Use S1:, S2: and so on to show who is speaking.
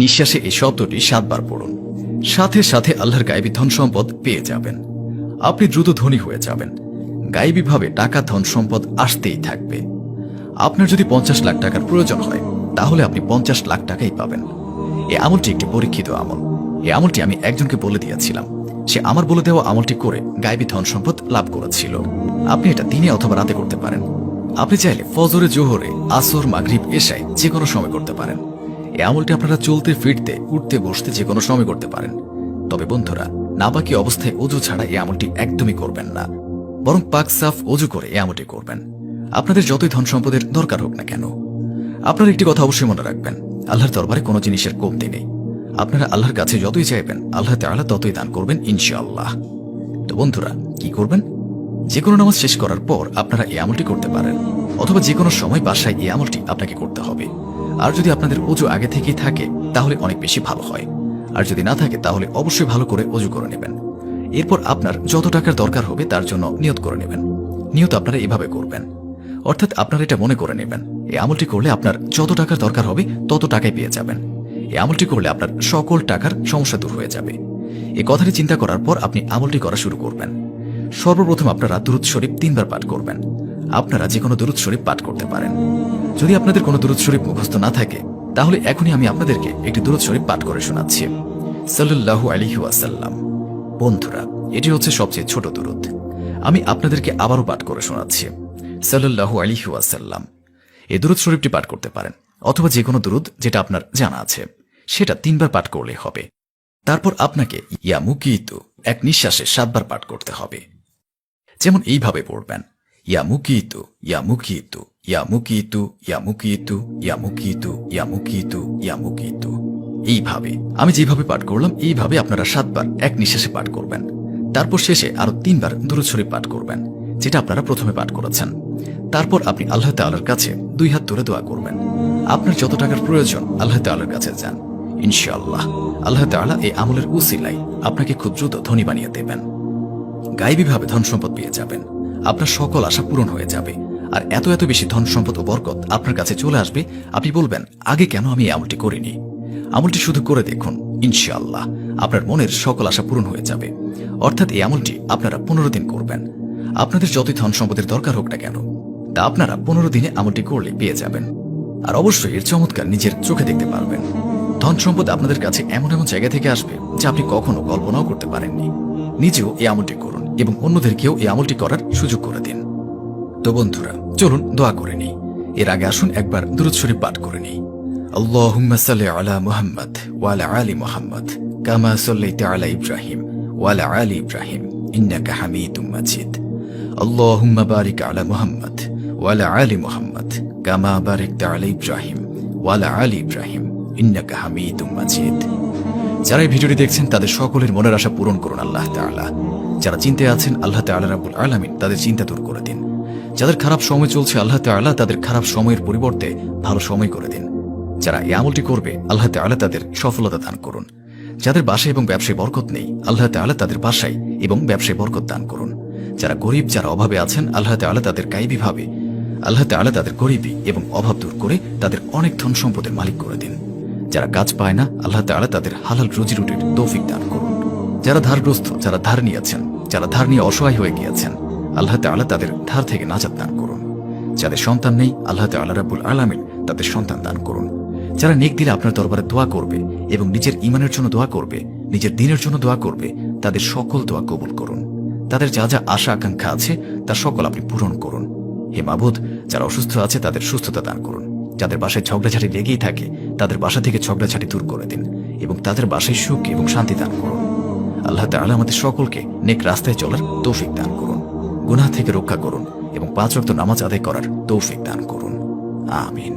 S1: নিঃশ্বাসে এই শব্দটি 7 বার পড়ুন। সাথে সাথে আল্লাহর গায়েবী ধন সম্পদ পেয়ে যাবেন। আপনি দ্রুত ধনী হয়ে যাবেন। গায়েবীভাবে টাকা ধন সম্পদ আসতেই থাকবে। আপনার যদি 50 লাখ টাকার প্রয়োজন হয় তাহলে আপনি 50 লাখ টাকাই পাবেন। এই আমলটি একটি পরীক্ষিত আমল। এই আমলটি আমি একজনকে বলে দিয়েছিলাম, সে আমার বলে দেওয়া আমলটি করে গায়েবী ধন সম্পদ লাভ করেছিল। আপনি এটা দিনে অথবা রাতে করতে পারেন। আপনি চাইলে ফজরে, জোহরে, আসর, মাগরিব, এশায় যে কোনো সময় করতে পারেন। এই আমলটি আপনারা চলতে ফিরতে, উঠতে বসতে যে কোনো সময় করতে পারেন। তবে বন্ধুরা, নাপাকি অবস্থায় অজু ছাড়া এই আমলটি একদমই করবেন না, বরং পাক সাফ অজু করে এই আমলটি করবেন। আপনাদের যতই ধন সম্পদের দরকার হোক না কেন, আপনারা একটি কথা অবশ্যই মনে রাখবেন, আল্লাহর দরবারে কোনো জিনিসের কমতি নেই। আপনারা আল্লাহর কাছে যতই চাইবেন আল্লাহ তাআলা ততই দান করবেন ইনশাআল্লাহ। তো বন্ধুরা, কি করবেন? যে কোনো নামাজ শেষ করার পর আপনারা এই আমলটি করতে পারেন, অথবা যে কোনো সময় বাসায় এই আমলটি আপনাকে করতে হবে। আর যদি আপনাদের অজু আগে থেকেই থাকে তাহলে অনেক বেশি ভালো হয়। আর যদি না থাকে তাহলে অবশ্যই ভালো করে অজু করে নেবেন। এরপর আপনার যত টাকার দরকার হবে তার জন্য নিয়ত করে নেবেন। নিয়ত আপনারা এভাবে করবেন, অর্থাৎ আপনারা এটা মনে করে নেবেন এই আমলটি করলে আপনার যত টাকার দরকার হবে তত টাকাই পেয়ে যাবেন। এই আমলটি করলে আপনার সকল টাকার সমস্যা দূর হয়ে যাবে। এই কথাটি চিন্তা করার পর আপনি আমলটি করা শুরু করবেন। সর্বপ্রথম আপনারা দুরূদ শরীফ 3 বার পাঠ করবেন। আপনারা যে কোনো দুরূদ শরীফ পাঠ করতে পারেন। যদি আপনাদের কোনো দুরূদ শরীফ মুখস্থ না থাকে তাহলে এখনই আমি আপনাদেরকে একটি দুরূদ শরীফ পাঠ করে শোনাচ্ছি। সাল্লাল্লাহু আলাইহি ওয়াসাল্লাম। বন্ধুরা, এটি হচ্ছে সবচেয়ে ছোট দুরূদ। আমি আপনাদেরকে আবারও পাঠ করে শোনাচ্ছি। সাল্লাল্লাহু আলাইহি ওয়াসাল্লাম। এই দুরূদ শরীফটি পাঠ করতে পারেন, অথবা যে কোনো দুরূদ যেটা আপনার জানা আছে সেটা 3 বার পাঠ করলেই হবে। তারপর আপনাকে ইয়া মুকিতু এক নিঃশ্বাসে 7 বার পাঠ করতে হবে। যেমন এইভাবে পড়বেন, ইয়া মুকিতু, ইয়া মুকিতু, ইয়া মুকিতু, ইয়া মুকিতু, ইয়া মুকিতু, ইয়া মুকিতু, ইয়া মুকিতু। এইভাবে আমি যেভাবে পাঠ করলাম এইভাবে আপনারা 7 বার এক নিঃশ্বাসে পাঠ করবেন। তারপর শেষে আরো 3 বার দুরূদ শরীফ পাঠ করবেন, যেটা আপনারা প্রথমে পাঠ করেছেন। তারপর আপনি আল্লাহ তাআলার কাছে 2 হাত তুলে দোয়া করবেন। আপনার যত টাকার প্রয়োজন আল্লাহ তাআলার কাছে যান। ইনশাআল্লাহ আল্লাহ তাআলা এই আমলের উসিলায় আপনাকে খুব দ্রুত ধনী বানিয়ে দেবেন। গায়েবীভাবে ধন সম্পদ পেয়ে যাবেন। আপনার সকল আশা পূরণ হয়ে যাবে। আর এত এত বেশি ধন সম্পদ ও বরকত আপনার কাছে চলে আসবে, আপনি বলবেন আগে কেন আমি এই আমলটি করিনি। আমলটি শুধু করে দেখুন, ইনশাআল্লাহ আপনার মনের সকল আশা পূরণ হয়ে যাবে। অর্থাৎ এই আমলটি আপনারা 15 দিন করবেন। আপনাদের যতই ধন সম্পদের দরকার হোক না কেন তা আপনারা 15 দিনে আমলটি করলে পেয়ে যাবেন। আর অবশ্যই এর চমৎকার নিজের চোখে দেখতে পারবেন। ধন সম্পদ আপনাদের কাছে এমন এমন জায়গা থেকে আসবে যা আপনি কখনো কল্পনাও করতে পারেননি। নিজেও এই আমলটি করুন এবং অন্যদেরকেও এই আমলটি করার সুযোগ করে দিন। তো বন্ধুরা, চলুন দোয়া করে নিই। এর আগে আসুন একবার দুরূদ শরীফ পাঠ করে নিই। আল্লাহুম্মা সাল্লি আলা মুহাম্মাদ ওয়া আলা আলি মুহাম্মাদ কামা সাল্লাইতা আলা ইব্রাহিম ওয়া আলা আলি ইব্রাহিম ইন্নাকা হামিদুম মাজিদ। আল্লাহুম্মা বারিক আলা মুহাম্মাদ ওয়া আলা আলি মুহাম্মাদ কামা বারাকতা আলা ইব্রাহিম ওয়া আলা আলি ইব্রাহিম ইন্নাকা হামিদুম মাজিদ। যারা এই ভিডিওটি দেখছেন তাদের সকলের মনের আশা পূরণ করুন আল্লাহ তাআলা। যারা চিন্তায় আছেন আল্লাহ তাআলা রাব্বুল আলামিন তাদের চিন্তা দূর করে দিন। যাদের খারাপ সময় চলছে আল্লাহ তাআলা তাদের খারাপ সময়ের পরিবর্তে ভালো সময় করে দিন। যারা এই আমলটি করবে আল্লাহ তাআলা তাদের সফলতা দান করুন। যাদের বাসায় এবং ব্যবসায় বরকত নেই আল্লাহ তাআলা তাদের বাসায় এবং ব্যবসায় বরকত দান করুন। যারা গরিব, যারা অভাবে আছেন আল্লাহ তাআলা তাদের গায়েবীভাবে আল্লাহ তাআলা তাদের গরিবী এবং অভাব দূর করে তাদের অনেক ধন সম্পদের মালিক করে দিন। যারা কাজ পায় না আল্লাহ তাআলা তাদের হালাল রুজি রুটির তৌফিক দান করুন। যারা ধারগ্রস্ত, যারা ধার নিয়েছেন, যারা ধার নিয়ে অসহায় হয়ে গিয়েছেন আল্লাহ তাআলা তাদের ধার থেকে নাজাত দান করুন। যাদের সন্তান নেই আল্লাহ তাআলা রাব্বুল আলামিন তাদের সন্তান দান করুন। যারা নেক দিলে আপনার দরবারে দোয়া করবে এবং নিজের ঈমানের জন্য দোয়া করবে, নিজের দ্বীনের জন্য দোয়া করবে, তাদের সকল দোয়া কবুল করুন। তাদের যা যা আশা আকাঙ্ক্ষা আছে তার সকল আপনি পূরণ করুন। হে মাবুদ, যারা অসুস্থ আছে তাদের সুস্থতা দান করুন। যাদের বাসায় ঝগড়াঝাটি লেগেই থাকে তাদের বাসা থেকে ঝগড়াঝাটি দূর করে দিন এবং তাদের বাসায় সুখ এবং শান্তি দান করুন। আল্লাহ তাআলা আমাদের সকলকে নেক রাস্তায় চলার তৌফিক দান করুন, গুনাহ থেকে রক্ষা করুন এবং 5 ওয়াক্ত নামাজ আদায় করার তৌফিক দান করুন। আমিন।